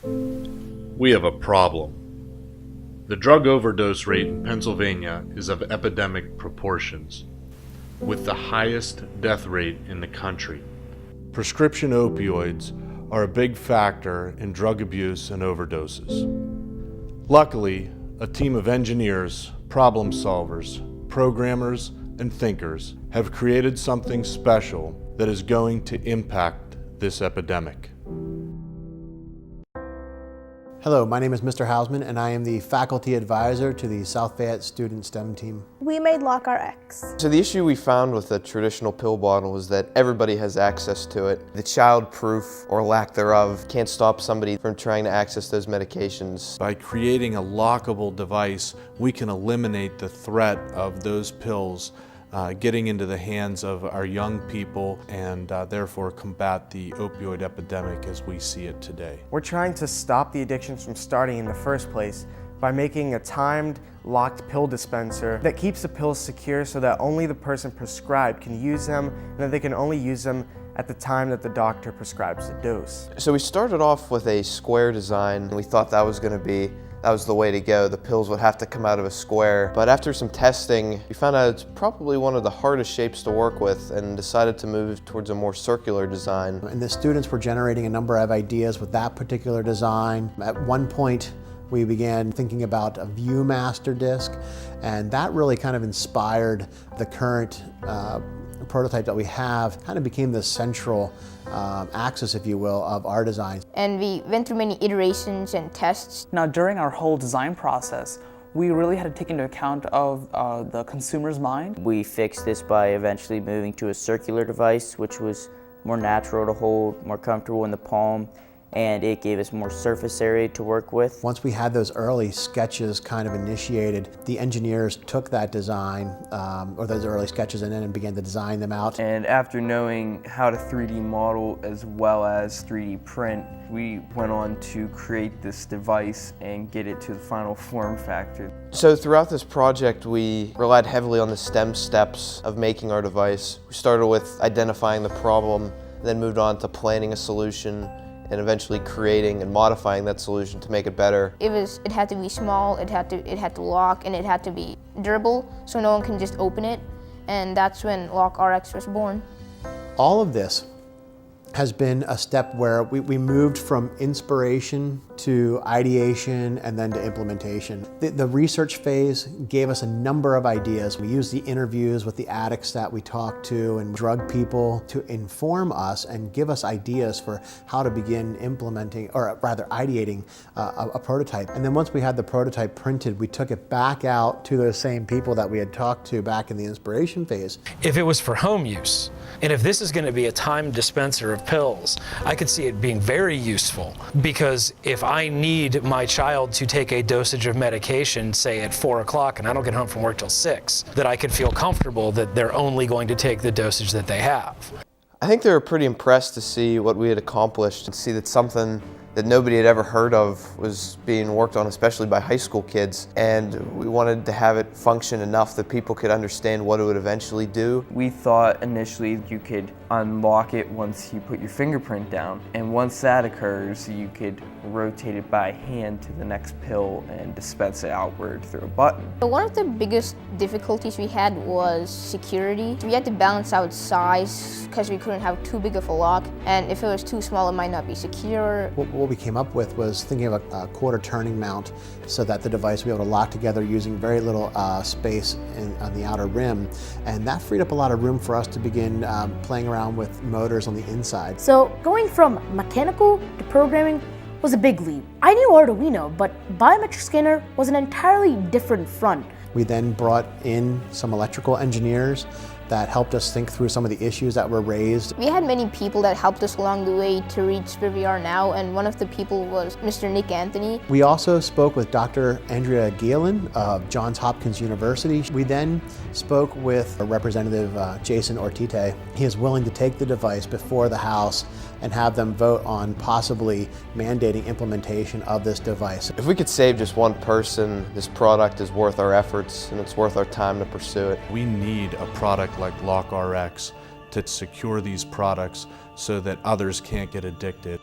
We have a problem. The drug overdose rate in Pennsylvania is of epidemic proportions, with the highest death rate in the country. Prescription opioids are a big factor in drug abuse and overdoses. Luckily, a team of engineers, problem solvers, programmers, and thinkers have created something special that is going to impact this epidemic. Hello, my name is Mr. Hausman, and I am the faculty advisor to the South Fayette Student STEM team. We made LockRX. So the issue we found with a traditional pill bottle is that everybody has access to it. The child-proof, or lack thereof, can't stop somebody from trying to access those medications. By creating a lockable device, we can eliminate the threat of those pills getting into the hands of our young people and therefore combat the opioid epidemic as we see it today. We're trying to stop the addictions from starting in the first place by making a timed, locked pill dispenser that keeps the pills secure so that only the person prescribed can use them, and that they can only use them at the time that the doctor prescribes the dose. So we started off with a square design, and we thought that was the way to go. The pills would have to come out of a square. But after some testing, we found out it's probably one of the hardest shapes to work with and decided to move towards a more circular design. And the students were generating a number of ideas with that particular design. At one point, we began thinking about a ViewMaster disc, and that really kind of inspired the current prototype that we have. Kind of became the central axis, if you will, of our design. And we went through many iterations and tests. Now, during our whole design process, we really had to take into account of the consumer's mind. We fixed this by eventually moving to a circular device, which was more natural to hold, more comfortable in the palm, and it gave us more surface area to work with. Once we had those early sketches kind of initiated, the engineers took that design, or those early sketches, and then began to design them out. And after knowing how to 3D model as well as 3D print, we went on to create this device and get it to the final form factor. So throughout this project, we relied heavily on the STEM steps of making our device. We started with identifying the problem, then moved on to planning a solution, and eventually creating and modifying that solution to make it better. It had to be small, it had to lock, and it had to be durable, so no one can just open it. And that's when LockRX was born. All of this has been a step where we moved from inspiration to ideation and then to implementation. The research phase gave us a number of ideas. We used the interviews with the addicts that we talked to and drug people to inform us and give us ideas for how to begin implementing, or rather ideating, a prototype. And then once we had the prototype printed, we took it back out to those same people that we had talked to back in the inspiration phase. If it was for home use, and if this is going to be a timed dispenser of pills, I could see it being very useful, because if I need my child to take a dosage of medication, say at 4 o'clock, and I don't get home from work till 6, that I could feel comfortable that they're only going to take the dosage that they have. I think they were pretty impressed to see what we had accomplished and see that something that nobody had ever heard of was being worked on, especially by high school kids. And we wanted to have it function enough that people could understand what it would eventually do. We thought initially you could unlock it once you put your fingerprint down. And once that occurs, you could rotate it by hand to the next pill and dispense it outward through a button. One of the biggest difficulties we had was security. We had to balance out size because we couldn't have too big of a lock, and if it was too small, it might not be secure. What we came up with was thinking of a quarter turning mount so that the device would be able to lock together using very little space on the outer rim, and that freed up a lot of room for us to begin playing around with motors on the inside. So going from mechanical to programming was a big leap. I knew Arduino, but biometric scanner was an entirely different front. We then brought in some electrical engineers that helped us think through some of the issues that were raised. We had many people that helped us along the way to reach where we are now, and one of the people was Mr. Nick Anthony. We also spoke with Dr. Andrea Galen of Johns Hopkins University. We then spoke with Representative Jason Ortite. He is willing to take the device before the House and have them vote on possibly mandating implementation of this device. If we could save just one person, this product is worth our efforts and it's worth our time to pursue it. We need a product like LockRX to secure these products so that others can't get addicted.